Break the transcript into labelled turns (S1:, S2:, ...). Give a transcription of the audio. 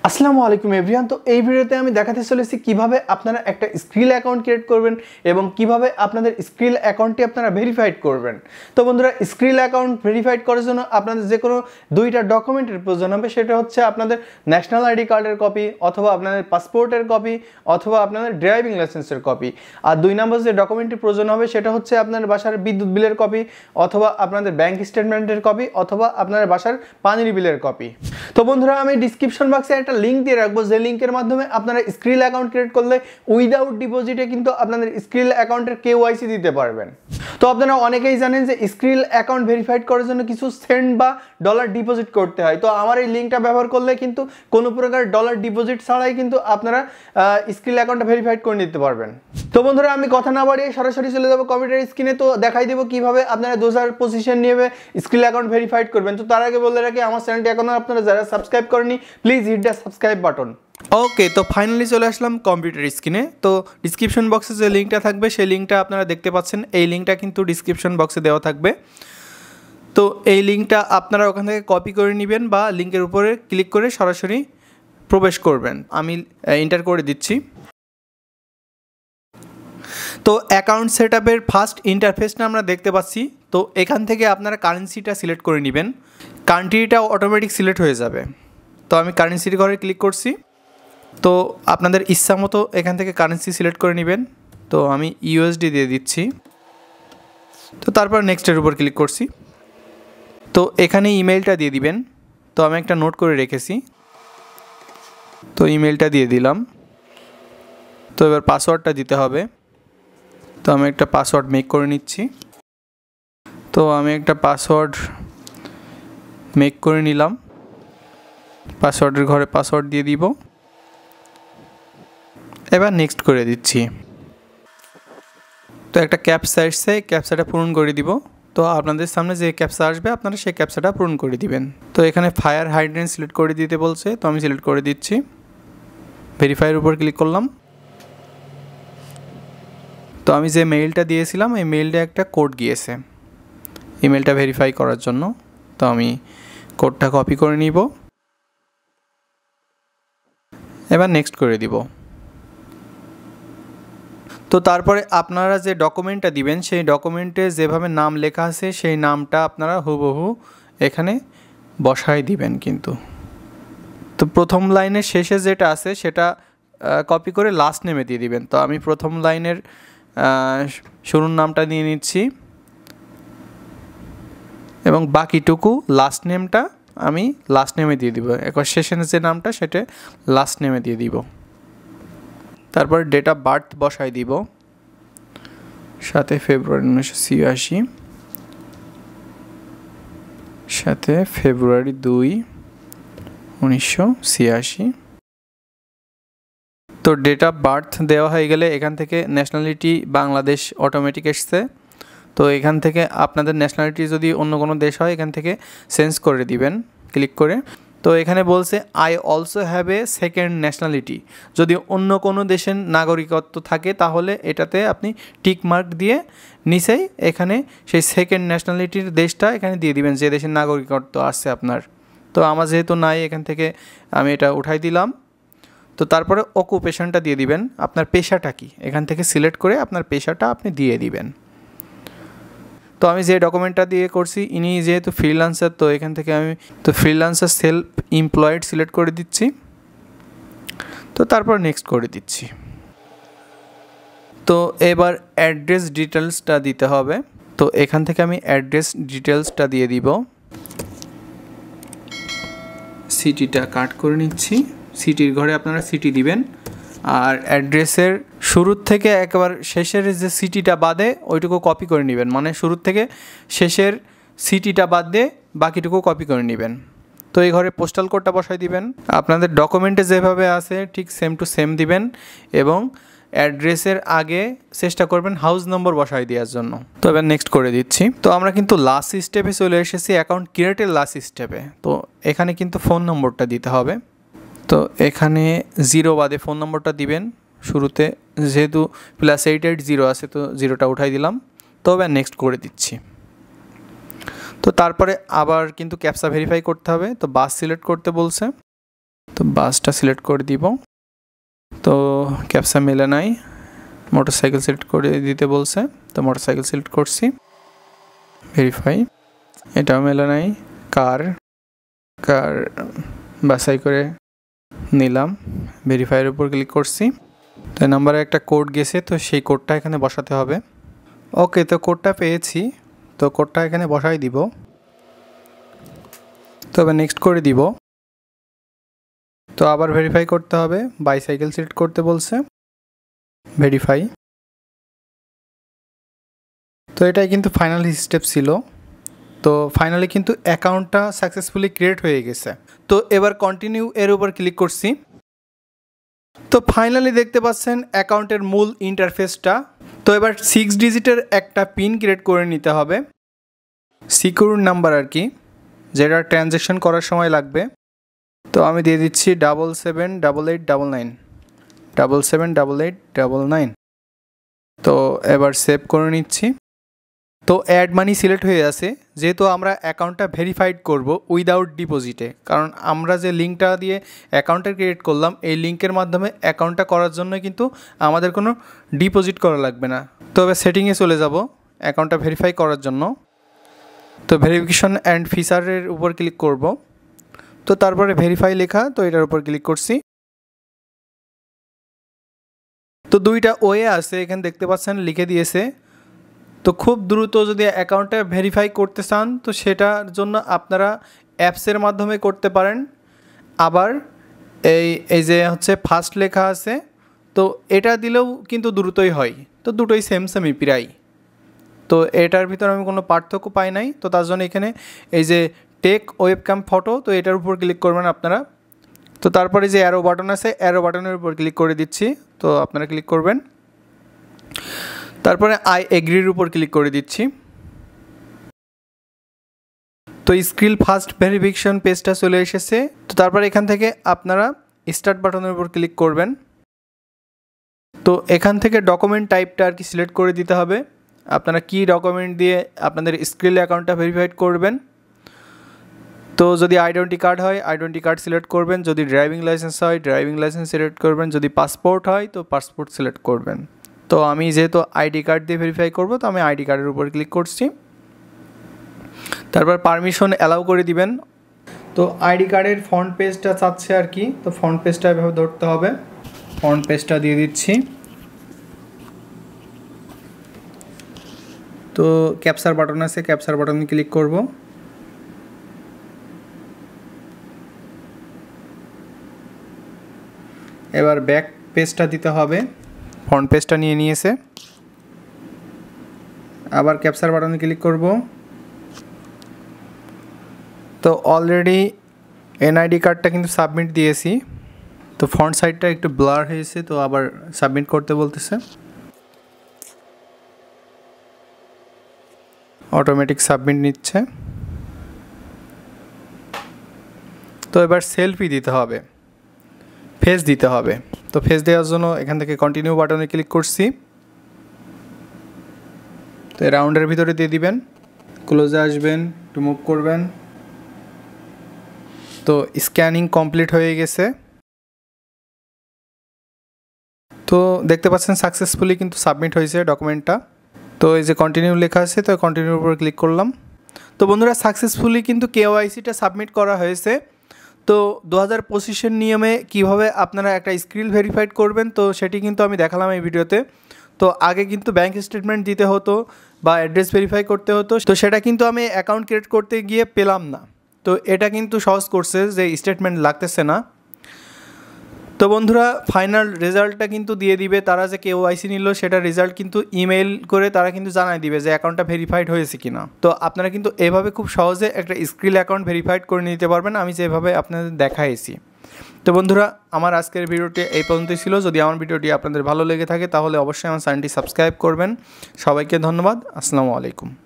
S1: আসসালামু আলাইকুম এভরিওয়ান। তো এই ভিডিওতে আমি দেখাতে চলেছি কিভাবে আপনারা একটা স্কিল অ্যাকাউন্ট ক্রিয়েট করবেন এবং কিভাবে আপনাদের স্কিল অ্যাকাউন্টটি আপনারা ভেরিফাইড করবেন। তো বন্ধুরা, স্কিল অ্যাকাউন্ট ভেরিফাইড করার জন্য আপনাদের যে কোনো দুইটা ডকুমেন্টের প্রয়োজন হবে। সেটা হচ্ছে আপনাদের ন্যাশনাল আইডি কার্ডের কপি, অথবা আপনাদের পাসপোর্টের কপি, অথবা আপনাদের ড্রাইভিং লাইসেন্সের কপি। আর দুই নম্বর যে ডকুমেন্টটি প্রয়োজন হবে সেটা হচ্ছে আপনার বাসার বিদ্যুৎ বিলের কপি, অথবা আপনাদের ব্যাংক স্টেটমেন্টের কপি, অথবা আপনার বাসার পানির বিলের কপি। তো বন্ধুরা, আমি ডিসক্রিপশন বক্সে একটা লিঙ্ক দিয়ে রাখবো, যে লিঙ্কের মাধ্যমে আপনারা স্কিল অ্যাকাউন্ট ক্রিয়েট করলে উইদাউট ডিপোজিটে কিন্তু আপনাদের স্কিল অ্যাকাউন্টের KYC দিতে পারবেন। তো আপনারা অনেকেই জানেন যে স্কিল অ্যাকাউন্ট ভেরিফাইড করার জন্য কিছু সেন্ট বা ডলার ডিপোজিট করতে হয়। তো আমার এই লিঙ্কটা ব্যবহার করলে কিন্তু কোনো প্রকার ডলার ডিপোজিট ছাড়াই কিন্তু আপনারা স্কিল অ্যাকাউন্টটা ভেরিফাইড করে নিতে পারবেন। তো বন্ধুরা, আমি কথা না বাড়িয়ে সরাসরি চলে যাবো কম্পিউটার স্ক্রিনে। তো দেখাই দেবো কিভাবে আপনারা 2025 নিয়ে স্কিল অ্যাকাউন্ট ভেরিফাইড করবেন। তো তার আগে বলে রাখি, আমার চ্যানেলটি এখনো আপনারা যারা সাবস্ক্রাইব করেনি, please hit the subscribe button. Okay, তো ফাইনালি চলে আসলাম কম্পিউটার স্ক্রিনে। তো ডিসক্রিপশন বক্সে যে লিঙ্কটা থাকবে সেই লিঙ্কটা আপনারা দেখতে পাচ্ছেন। এই লিঙ্কটা কিন্তু ডিসক্রিপশন বক্সে দেওয়া থাকবে। তো এই লিঙ্কটা আপনারা ওখান থেকে কপি করে নেবেন বা লিঙ্কের উপরে ক্লিক করে সরাসরি প্রবেশ করবেন। আমি এন্টার করে দিচ্ছি। তো অ্যাকাউন্ট সেটআপের ফার্স্ট ইন্টারফেসটা আমরা দেখতে পাচ্ছি। তো এখান থেকে আপনারা কারেন্সিটা সিলেক্ট করে নেবেন। কান্ট্রিটা অটোমেটিক সিলেক্ট হয়ে যাবে। তো আমি কারেন্সির ঘরে ক্লিক করছি। তো আপনাদের ইচ্ছা মতো এখান থেকে কারেন্সি সিলেক্ট করে নেবেন। তো আমি USD দিয়ে দিচ্ছি। তো তারপর নেক্সটের উপর ক্লিক করছি। তো এখানে ইমেলটা দিয়ে দিবেন। তো আমি একটা নোট করে রেখেছি। তো ইমেলটা দিয়ে দিলাম। তো এবার পাসওয়ার্ডটা দিতে হবে। তো আমি একটা পাসওয়ার্ড মেক করে নিচ্ছি। তো আমি একটা পাসওয়ার্ড মেক করে নিলাম। পাসওয়ার্ডের ঘরে পাসওয়ার্ড দিয়ে দিব। এবার নেক্সট করে দিচ্ছি। তো একটা ক্যাপচা আসছে, ক্যাপচাটা পূরণ করে দিব। তো আপনাদের সামনে যে ক্যাপচা আসবে আপনারা সেই ক্যাপচাটা পূরণ করে দিবেন। তো এখানে ফায়ার হাইড্রেন্ট সিলেক্ট করে দিতে বলছে। তো আমি সিলেক্ট করে দিচ্ছি। ভেরিফাইয়ের উপর ক্লিক করলাম। তো আমি যে মেইলটা দিয়েছিলাম এই মেইলটা একটা কোড গিয়েছে ইমেলটা ভেরিফাই করার জন্য। তো আমি কোডটা কপি করে নিব। এবার নেক্সট করে দিব। তো তারপরে আপনারা যে ডকুমেন্টটা দিবেন সেই ডকুমেন্টে যেভাবে নাম লেখা আছে সেই নামটা আপনারা হুবহু এখানে বসায় দিবেন কিন্তু। তো প্রথম লাইনের শেষে যেটা আছে সেটা কপি করে লাস্ট নেমে দিয়ে দিবেন। তো আমি প্রথম লাইনের শুরুর নামটা নিয়ে নিচ্ছি এবং বাকিটুকু লাস্ট নেমটা আমি লাস্ট নেমে দিয়ে দিব। একবার শেষের যে নামটা সেটা লাস্ট নেমে দিয়ে দিব। তারপর ডেট অফ বার্থ বসাই দিব 7 ফেব্রুয়ারি 1986, 7 ফেব্রুয়ারি 2, 1986। তো ডেট অফ বার্থ দেওয়া হয়ে গেলে এখান থেকে ন্যাশনালিটি বাংলাদেশ অটোমেটিক এসছে। তো এখান থেকে আপনাদের ন্যাশনালিটি যদি অন্য কোনো দেশ হয় এখান থেকে চেঞ্জ করে দিবেন ক্লিক করে। তো এখানে বলছে I also have a second nationality. যদি অন্য কোনো দেশের নাগরিকত্ব থাকে তাহলে এটাতে আপনি টিক মার্ক দিয়ে নিচেই এখানে সেই সেকেন্ড ন্যাশনালিটির দেশটা এখানে দিয়ে দিবেন, যে দেশের নাগরিকত্ব আসছে আপনার। তো আমার যেহেতু নাই এখান থেকে আমি এটা উঠাই দিলাম। তো তারপরে অকুপেশনটা দিয়ে দিবেন, আপনার পেশাটা কি এখান থেকে সিলেক্ট করে আপনার পেশাটা আপনি দিয়ে দিবেন। তো আমি যে ডকুমেন্টটা দিয়ে করছি ইনি যেহেতু ফ্রিল্যান্সার, তো এখান থেকে আমি তো ফ্রিল্যান্সার সেলফ এমপ্লয়েড সিলেক্ট করে দিচ্ছি। তো তারপর নেক্সট করে দিচ্ছি। তো এবার অ্যাড্রেস ডিটেলসটা দিতে হবে। তো এখান থেকে আমি অ্যাড্রেস ডিটেলসটা দিয়ে দিব। সিটিটা কাট করে নিচ্ছি। সিটির ঘরে আপনারা সিটি দিবেন। আর অ্যাড্রেসের শুরুর থেকে একবার শেষের যে সিটিটা বাদে ওইটুকু কপি করে নেবেন, মানে শুরুর থেকে শেষের সিটিটা বাদ দিয়ে বাকিটুকু কপি করে নেবেন। তো এই ঘরে পোস্টাল কোডটা বসাই দিবেন। আপনাদের ডকুমেন্টে যেভাবে আছে ঠিক সেম টু সেম দিবেন এবং অ্যাড্রেসের আগে চেষ্টা করবেন হাউস নম্বর বসাই দেওয়ার জন্য। তো এবার নেক্সট করে দিচ্ছি। তো আমরা কিন্তু লাস্ট স্টেপে চলে এসেছি, অ্যাকাউন্ট ক্রিয়েটের লাস্ট স্টেপে। তো এখানে কিন্তু ফোন নম্বরটা দিতে হবে। তো এখানে 0 বাদে ফোন নম্বরটা দিবেন শুরুতে, যেহেতু +880 আছে তো 0টা উঠাই দিলাম। তো এবার নেক্সট করে দিচ্ছি। তো তারপরে আবার কিন্তু ক্যাপচা ভেরিফাই করতে হবে। তো বাস সিলেক্ট করতে বলছে। তো তো বাসটা সিলেক্ট করে দিব। তো ক্যাপসা মেলে নাই, মোটরসাইকেল সিলেক্ট করে দিতে বলছে, তো মোটরসাইকেল সিলেক্ট করছি, ভেরিফাই। এটাও মেলে নাই, কার বাছাই করে নিলাম, ভেরিফাইয়ের উপর ক্লিক করছি। তো এই নাম্বারে একটা কোড গেছে, তো সেই কোডটা এখানে বসাতে হবে। ওকে, তো কোডটা পেয়েছি, তো কোডটা এখানে বসাই দিব। তবে নেক্সট করে দিব। তো আবার ভেরিফাই করতে হবে, বাইসাইকেল সিলেক্ট করতে বলছে, ভেরিফাই। তো এটাই কিন্তু ফাইনাল স্টেপ ছিল। তো ফাইনালি কিন্তু অ্যাকাউন্টটা সাকসেসফুলি ক্রিয়েট হয়ে গেছে। তো এবার কন্টিনিউ এর উপর ক্লিক করছি। তো ফাইনালি দেখতে পাচ্ছেন অ্যাকাউন্টের মূল ইন্টারফেসটা। তো এবার 6 ডিজিটের একটা পিন ক্রিয়েট করে নিতে হবে, সিকিউর নাম্বার আর কি, যেটা ট্রানজ্যাকশন করার সময় লাগবে। তো আমি দিয়ে দিচ্ছি 778899 778899। তো এবার সেভ করে নিচ্ছি। তো অ্যাড মানি সিলেক্ট হয়ে আছে, যেহেতু আমরা অ্যাকাউন্টটা ভেরিফাইড করব উইদাউট ডিপোজিটে, কারণ আমরা যে লিঙ্কটা দিয়ে অ্যাকাউন্টটা ক্রিয়েট করলাম এই লিঙ্কের মাধ্যমে অ্যাকাউন্টটা করার জন্য কিন্তু আমাদের কোনো ডিপোজিট করা লাগবে না। তো এবার সেটিংয়ে চলে যাব অ্যাকাউন্টটা ভেরিফাই করার জন্য। তো ভেরিফিকেশন অ্যান্ড ফিচারের উপর ক্লিক করব। তো তারপরে ভেরিফাই লেখা, তো এটার উপর ক্লিক করছি। তো দুইটা ওয়ে আছে এখানে দেখতে পাচ্ছেন, লিখে দিয়েছে। তো খুব দ্রুত যদি অ্যাকাউন্টটা ভেরিফাই করতে চান তো সেটার জন্য আপনারা অ্যাপসের মাধ্যমে করতে পারেন। আবার এই যে হচ্ছে ফার্স্ট লেখা আছে, তো এটা দিলেও কিন্তু দ্রুতই হয়। তো দুটোই সেমই প্রায়। তো এটার ভিতরে আমি কোনো পার্থক্য পাই নাই। তো তার জন্য এখানে এই যে টেক ওয়েবক্যাম ফটো, তো এটার উপর ক্লিক করবেন আপনারা। তো তারপরে যে অ্যারো বাটন আছে, অ্যারো বাটনের উপর ক্লিক করে দিচ্ছি, তো আপনারা ক্লিক করবেন। তারপরে আই এগ্রির উপর ক্লিক করে দিচ্ছি। তো স্ক্রিল ফার্স্ট ভেরিফিকেশন পেজটা চলে এসেছে। তো তারপরে এখান থেকে আপনারা স্টার্ট বাটনের উপর ক্লিক করবেন। তো এখান থেকে ডকুমেন্ট টাইপটা আর কি সিলেক্ট করে দিতে হবে, আপনারা কি ডকুমেন্ট দিয়ে আপনাদের স্ক্রিল অ্যাকাউন্টটা ভেরিফাইড করবেন। তো যদি আইডেন্টি কার্ড হয় আইডেন্টি কার্ড সিলেক্ট করবেন, যদি ড্রাইভিং লাইসেন্স হয় ড্রাইভিং লাইসেন্স সিলেক্ট করবেন, যদি পাসপোর্ট হয় তো পাসপোর্ট সিলেক্ট করবেন। তো আমি যেহেতু আইডি কার্ড দিয়ে ভেরিফাই করব, তো আমি আইডি কার্ডের উপর ক্লিক করছি। তারপর পারমিশন অ্যালাউ করে দিবেন। তো আইডি কার্ডের ফ্রন্ট পেজটা চাচ্ছে আর কি, তো ফ্রন্ট পেজটা এভাবে ধরতে হবে, ফ্রন্ট পেজটা দিয়ে দিচ্ছি। তো ক্যাপচার বাটন আছে, ক্যাপচার বাটনে ক্লিক করব। এবার ব্যাক পেজটা দিতে হবে, ফ্রন্ট পেজটা নিয়ে নিয়েছে। আবার ক্যাপচার বাটনে ক্লিক করব। তো অলরেডি এনআইডি কার্ডটা কিন্তু সাবমিট দিয়েছি। তো ফ্রন্ট সাইডটা একটু ব্লার হয়েছে, তো আবার সাবমিট করতে বলতেছে। অটোমেটিক সাবমিট নিচ্ছে। তো এবার সেলফি দিতে হবে, ফেস দিতে হবে। তো ফেস দেওয়ার জন্য এখান থেকে কন্টিনিউ বাটনে ক্লিক করছি। তো রাউন্ডের ভিতরে দিয়ে দিবেন, ক্লোজে আসবেন, একটু মুভ করবেন। তো স্ক্যানিং কমপ্লিট হয়ে গেছে। তো দেখতে পাচ্ছেন সাকসেসফুলি কিন্তু সাবমিট হয়েছে ডকুমেন্টটা। তো এই যে কন্টিনিউ লেখা আছে, তো কন্টিনিউর উপর ক্লিক করলাম। তো বন্ধুরা সাকসেসফুলি কিন্তু কেওয়াইসিটা সাবমিট করা হয়েছে। তো 2025-এর নিয়মে কিভাবে আপনারা একটা স্ক্রিল ভেরিফাইড করবেন, তো সেটি কিন্তু আমি দেখালাম এই ভিডিওতে। তো আগে কিন্তু ব্যাংক স্টেটমেন্ট দিতে হতো বা অ্যাড্রেস ভেরিফাই করতে হতো, তো সেটা কিন্তু আমি অ্যাকাউন্ট ক্রিয়েট করতে গিয়ে পেলাম না। তো এটা কিন্তু সহজ করছে যে স্টেটমেন্ট লাগতেছে না। তো বন্ধুরা ফাইনাল রেজাল্টটা কিন্তু দিয়ে দিবে তারা, যে কেওয়াইসি নিল সেটা রেজাল্ট কিন্তু ইমেল করে তারা কিন্তু জানাই দিবে যে অ্যাকাউন্টটা ভেরিফাইড হয়েছে কিনা। তো আপনারা কিন্তু এভাবে খুব সহজে একটা স্ক্রিল অ্যাকাউন্ট ভেরিফাইড করে নিতে পারবেন, আমি যেভাবে আপনাদের দেখাইছি। তো বন্ধুরা আমার আজকের ভিডিওটি এই পর্যন্তই ছিল। যদি আমার ভিডিওটি আপনাদের ভালো লেগে থাকে তাহলে অবশ্যই আমার চ্যানেলটি সাবস্ক্রাইব করবেন। সবাইকে ধন্যবাদ। আসসালামু আলাইকুম।